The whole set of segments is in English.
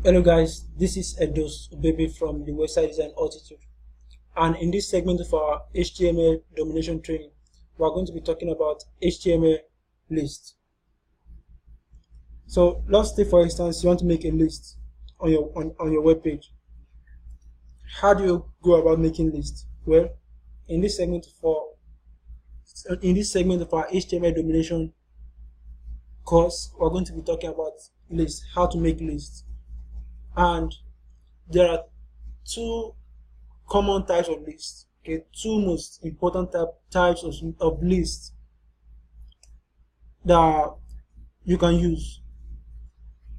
Hello guys, this is Edos Baby from the website Design Altitude, and in this segment of our HTML domination training, we are going to be talking about HTML list. So let's say, for instance, you want to make a list on your web page. How do you go about making lists? Well, in this segment of our HTML domination course, we're going to be talking about lists, how to make lists. And there are two common types of lists, okay, two most important types of lists that you can use.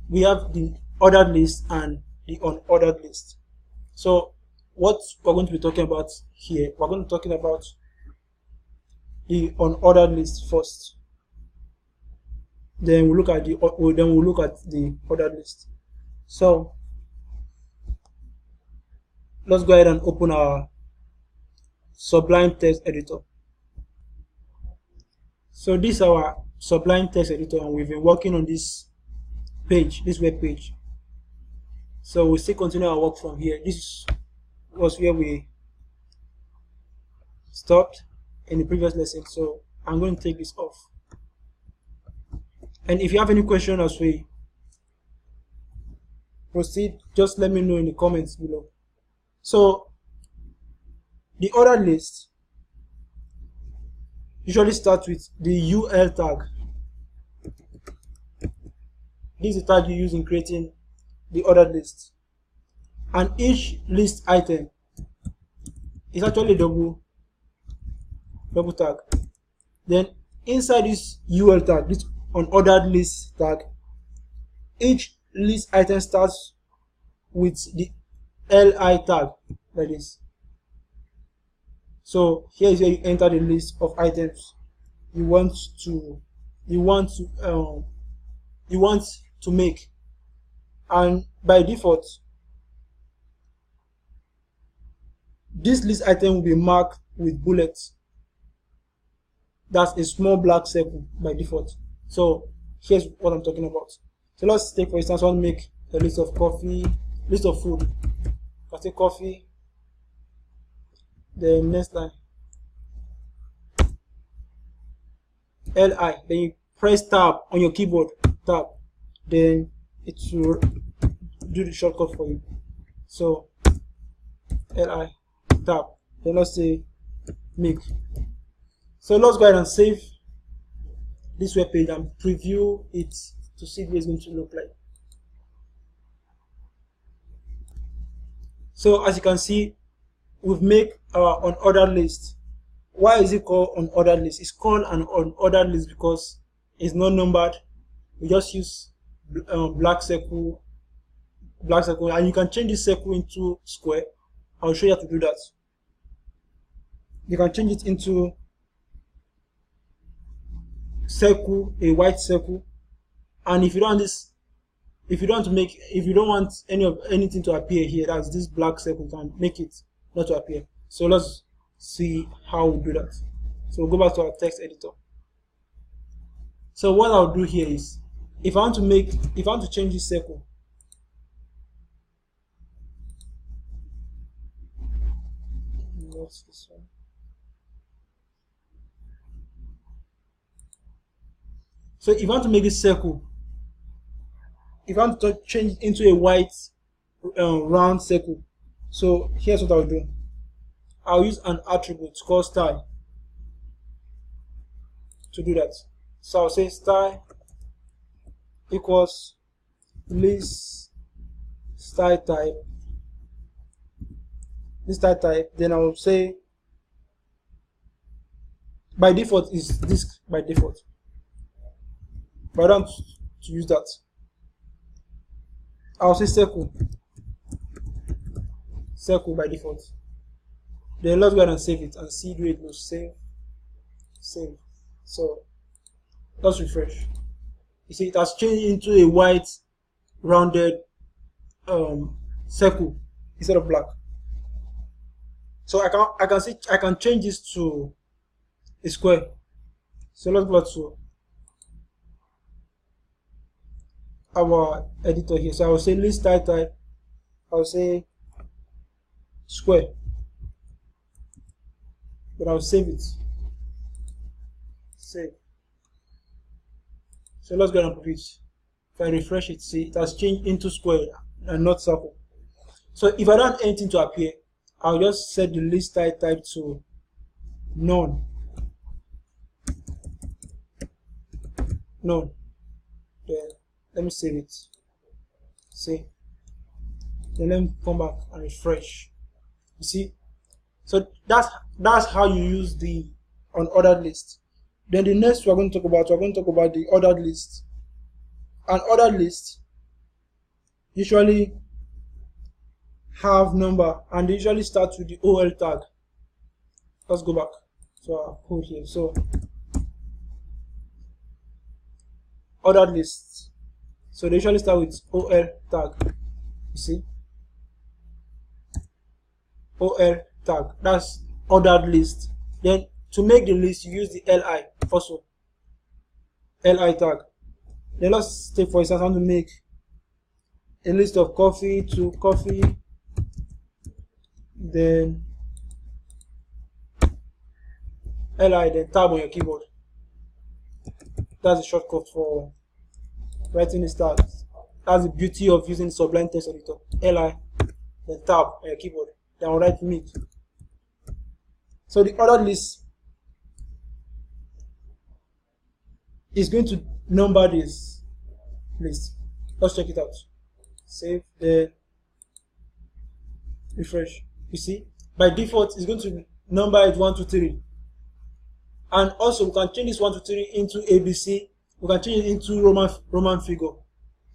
We have the ordered list and the unordered list. So what we're going to be talking about here, we're going to be talking about the unordered list first. Then we'll look at the ordered list. So let's go ahead and open our Sublime text editor. So this is our Sublime text editor, and we've been working on this web page. So we'll still continue our work from here. This was where we stopped in the previous lesson. So I'm going to take this off. And if you have any question as we proceed, just let me know in the comments below. So the ordered list usually starts with the UL tag. This is the tag you use in creating the ordered list, and each list item is actually double tag. Then inside this UL tag, this unordered list tag, each list item starts with the LI tag, like this. So here is where you enter the list of items you want to make, and by default this list item will be marked with bullets. That's a small black circle by default. So here's what I'm talking about. So let's take, for instance, I want to make a list of food. I say coffee. The next line, LI. Then you press tab on your keyboard, tab. Then it will do the shortcut for you. So LI, tab. Then let's say make. So let's go ahead and save this web page and preview it to see what it's going to look like. So as you can see, we've made our unordered list. Why is it called unordered list? It's called an unordered list because it's not numbered. We just use black circle, and you can change this circle into square. I'll show you how to do that. You can change it into circle, a white circle, and if you don't want anything to appear here, that's this black circle, you can make it not to appear. So let's see how we do that. So we'll go back to our text editor. So what I'll do here is, if I want to change this circle, what's this one? So if I want to make this circle, if I want to change it into a white round circle, so here's what I'll do. I'll use an attribute called style to do that. So I'll say style equals list style type. This style type, then I will say by default is disk by default, but I don't want to use that. I'll say circle by default. Then let's go ahead and save it and see where it goes. Save. So let's refresh. You see, it has changed into a white rounded circle instead of black. So I can change this to a square. So let's go to our editor here. So I will say list type. I will say square. But I'll save it. Save. So let's go and put it. If I refresh it, see it has changed into square and not circle. So if I don't want anything to appear, I'll just set the list type to none. None. Then let me save it. See. Then let me come back and refresh. You see? So that's how you use the unordered list. Then the next we're going to talk about the ordered list. An ordered list usually have number and they usually start with the OL tag. Let's go back to our code here. So ordered lists. So they usually start with OL tag. You see? OL tag. That's ordered list. Then to make the list, you use the LI also. LI tag. Then let's take for instance, I want to make a list of coffee to coffee. Then LI, then tab on your keyboard. That's a shortcut for writing the stats. That's the beauty of using Sublime Text Editor. LI, then tab on your keyboard. Then I'll write meet. So the ordered list is going to number this list. Let's check it out. Save, then refresh. You see, by default, it's going to number it 1, 2, 3. And also, we can change this 1, 2, 3 into ABC. We can change it into Roman figure.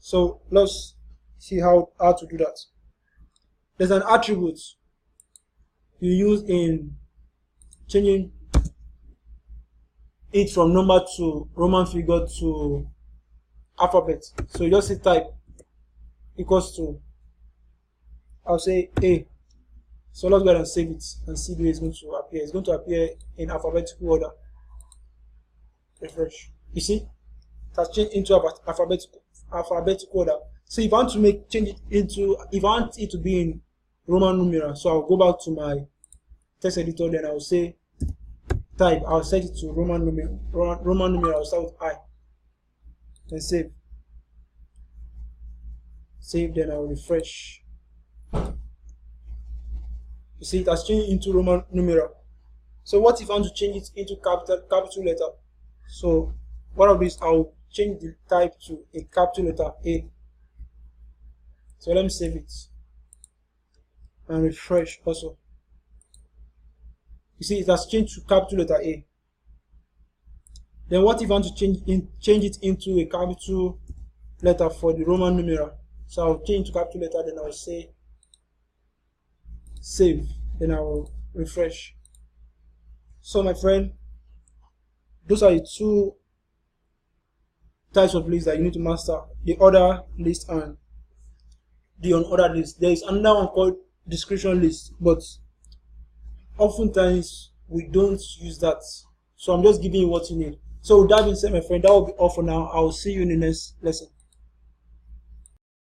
So let's see how to do that. There's an attribute you use in changing it from number to Roman figure to alphabet. So you just say type equals to, I'll say A. So let's go ahead and save it and see the way it's going to appear. It's going to appear in alphabetical order. Refresh. You see, it has changed into alphabetical order. So if I want to change it into, if I want it to be in Roman numeral, so I'll go back to my text editor. Then I'll say type. I'll set it to Roman numeral. I'll start with I. Then save. Save. Then I'll refresh. You see, it has changed into Roman numeral. So what if I want to change it into capital letter? So what I'll do is I'll change the type to a capital letter A. So let me save it and refresh also. You see, it has changed to capital letter A. Then what if I want to change it into a capital letter for the Roman numeral? So I'll change to capital letter, then I'll say save, then I will refresh. So my friend, those are the two types of lists that you need to master: the order list and the unordered list. There is another one called description list, but oftentimes we don't use that. So I'm just giving you what you need. So with that being said, my friend, that will be all for now. I will see you in the next lesson.